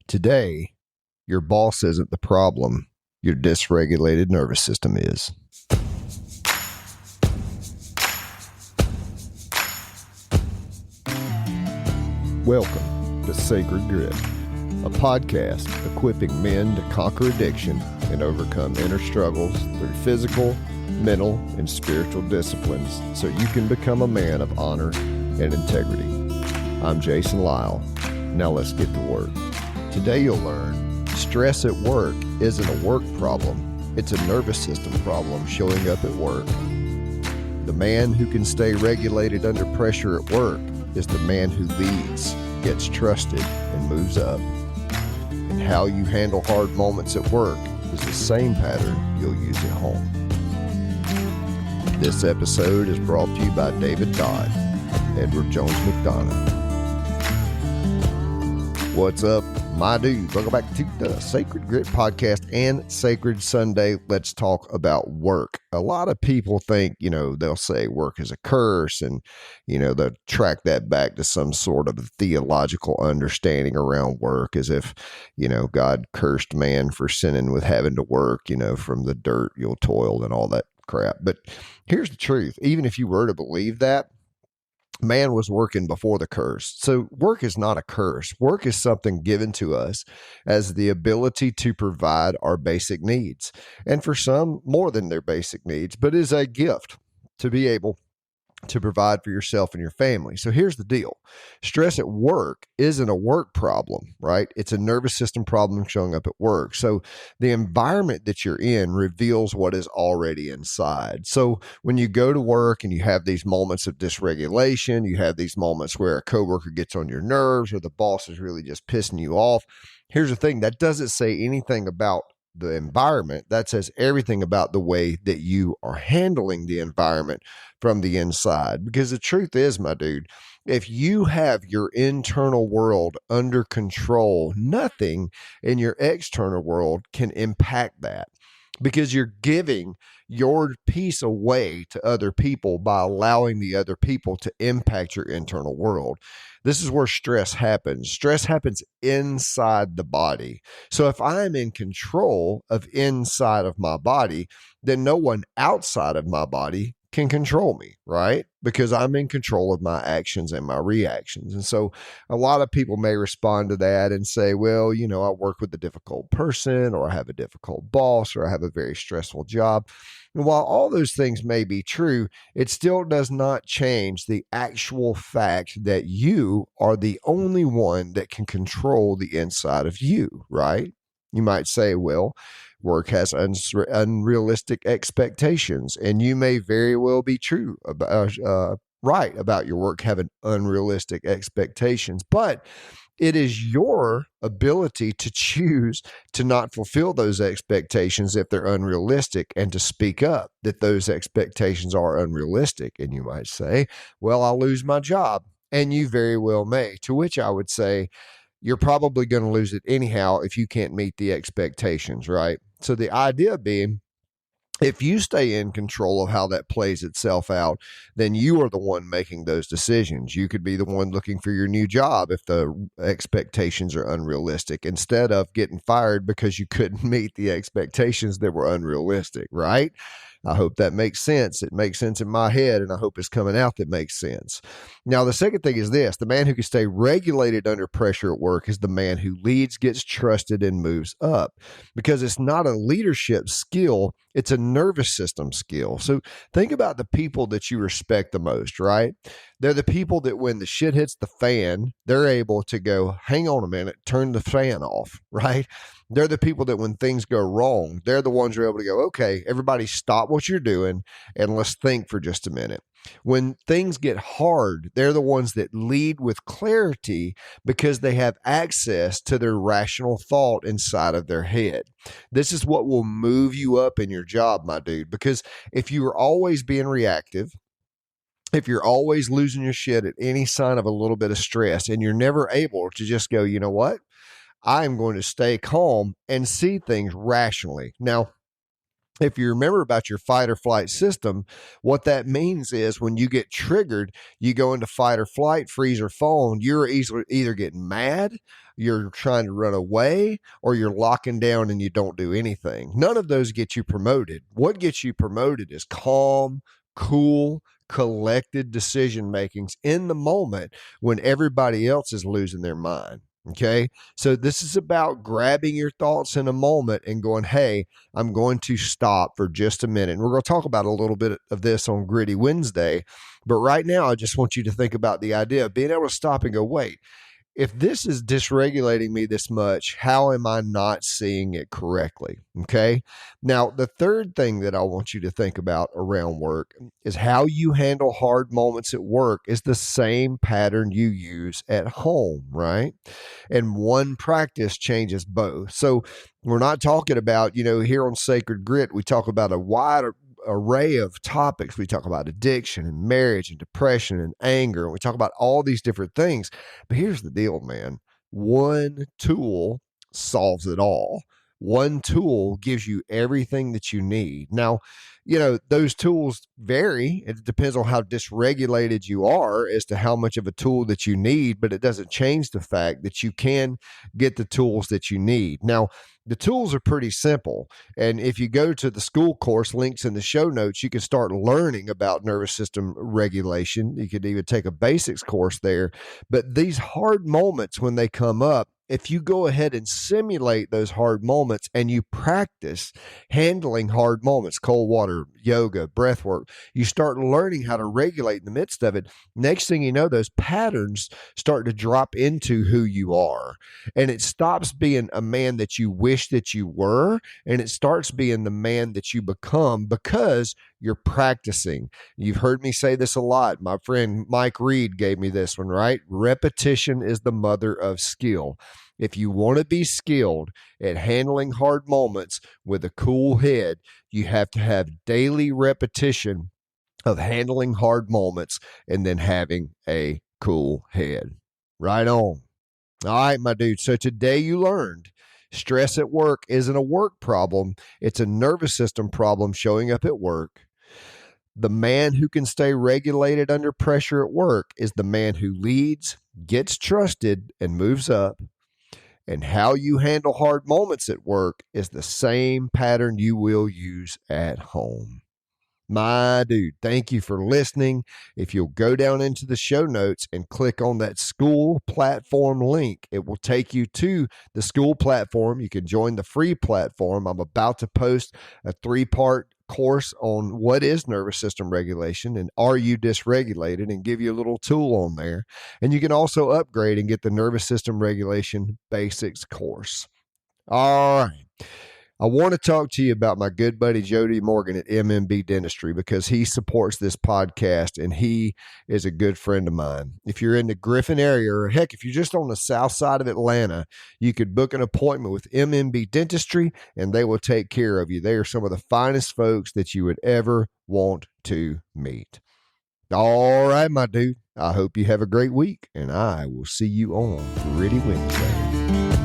Today, your boss isn't the problem. Your dysregulated nervous system is. Welcome to Sacred Grit, a podcast equipping men to conquer addiction and overcome inner struggles through physical, mental, and spiritual disciplines so you can become a man of honor and integrity. I'm Jason.Lyle. Now let's get to work. Today you'll learn stress at work isn't a work problem. It's a nervous system problem showing up at work. The man who can stay regulated under pressure at work is the man who leads, gets trusted, and moves up. And how you handle hard moments at work is the same pattern you'll use at home. This episode is brought to you by David Dodd, Edward Jones McDonough. What's up, my dudes? Welcome back to the Sacred Grit podcast and Sacred Sunday. Let's talk about work. A lot of people think, they'll say work is a curse and, they'll track that back to some sort of theological understanding around work as if, God cursed man for sinning with having to work, from the dirt you'll toil and all that crap. But here's the truth. Even if you were to believe that, man was working before the curse. So work is not a curse. Work is something given to us as the ability to provide our basic needs. And for some, more than their basic needs, but is a gift to be able to provide for yourself and your family. So here's the deal. Stress at work isn't a work problem, right? It's a nervous system problem showing up at work. So the environment that you're in reveals what is already inside. So when you go to work and you have these moments of dysregulation, you have these moments where a coworker gets on your nerves or the boss is really just pissing you off. Here's the thing. That doesn't say anything about the environment. That says everything about the way that you are handling the environment from the inside. Because the truth is, my dude, if you have your internal world under control, nothing in your external world can impact that, because you're giving your peace away to other people by allowing the other people to impact your internal world. This is where stress happens. Stress happens inside the body. So if I'm in control of inside of my body, then no one outside of my body can control me, right? Because I'm in control of my actions and my reactions. And so a lot of people may respond to that and say, well, I work with a difficult person, or I have a difficult boss, or I have a very stressful job. And while all those things may be true, it still does not change the actual fact that you are the only one that can control the inside of you, right? You might say, well, work has unrealistic expectations, and you may very well be true about right about your work having unrealistic expectations, but it is your ability to choose to not fulfill those expectations if they're unrealistic, and to speak up that those expectations are unrealistic. And you might say, well, I'll lose my job, and you very well may, to which I would say, you're probably going to lose it anyhow if you can't meet the expectations, right? So the idea being, if you stay in control of how that plays itself out, then you are the one making those decisions. You could be the one looking for your new job if the expectations are unrealistic, instead of getting fired because you couldn't meet the expectations that were unrealistic, right? I hope that makes sense. It makes sense in my head, and I hope it's coming out that makes sense. Now, the second thing is this. The man who can stay regulated under pressure at work is the man who leads, gets trusted, and moves up, because it's not a leadership skill. It's a nervous system skill. So think about the people that you respect the most, right? They're the people that when the shit hits the fan, they're able to go, hang on a minute, turn the fan off, right? They're the people that when things go wrong, they're the ones who are able to go, okay, everybody stop what you're doing and let's think for just a minute. When things get hard, they're the ones that lead with clarity because they have access to their rational thought inside of their head. This is what will move you up in your job, my dude, because if you are always being reactive, if you're always losing your shit at any sign of a little bit of stress, and you're never able to just go, you know what? I'm going to stay calm and see things rationally. Now, If you remember about your fight or flight system, what that means is when you get triggered, you go into fight or flight, freeze or fawn. You're either getting mad, you're trying to run away, or you're locking down and you don't do anything. None of those get you promoted. What gets you promoted is calm, cool, collected decision makings in the moment when everybody else is losing their mind. Okay. So this is about grabbing your thoughts in a moment and going, hey, I'm going to stop for just a minute. And we're going to talk about a little bit of this on Gritty Wednesday. But right now, I just want you to think about the idea of being able to stop and go, wait, if this is dysregulating me this much, how am I not seeing it correctly? Okay. Now, the third thing that I want you to think about around work is how you handle hard moments at work is the same pattern you use at home, right? And one practice changes both. So we're not talking about, here on Sacred Grit, we talk about a wide array of topics. We talk about addiction and marriage and depression and anger. And we talk about all these different things. But here's the deal, man. One tool solves it all. One tool gives you everything that you need. Now, those tools vary. It depends on how dysregulated you are as to how much of a tool that you need, but it doesn't change the fact that you can get the tools that you need. Now, the tools are pretty simple. And if you go to the school course, links in the show notes, you can start learning about nervous system regulation. You could even take a basics course there. But these hard moments, when they come up, if you go ahead and simulate those hard moments and you practice handling hard moments, cold water, yoga, breath work, you start learning how to regulate in the midst of it. Next thing you know, those patterns start to drop into who you are. And it stops being a man that you wish that you were, and it starts being the man that you become because you're practicing. You've heard me say this a lot. My friend Mike Reed gave me this one, right? Repetition is the mother of skill. If you want to be skilled at handling hard moments with a cool head, you have to have daily repetition of handling hard moments and then having a cool head. Right on. All right, my dude. So today you learned stress at work isn't a work problem. It's a nervous system problem showing up at work. The man who can stay regulated under pressure at work is the man who leads, gets trusted, and moves up. And how you handle hard moments at work is the same pattern you will use at home. My dude, thank you for listening. If you'll go down into the show notes and click on that school platform link, it will take you to the school platform. You can join the free platform. I'm about to post a 3-part course on what is nervous system regulation and are you dysregulated, and give you a little tool on there. And you can also upgrade and get the nervous system regulation basics course. All right. I want to talk to you about my good buddy Jody Morgan at MMB Dentistry because he supports this podcast and he is a good friend of mine. If you're in the Griffin area, or heck, if you're just on the south side of Atlanta, you could book an appointment with MMB Dentistry and they will take care of you. They are some of the finest folks that you would ever want to meet. All right, my dude. I hope you have a great week and I will see you on Gritty Wednesday.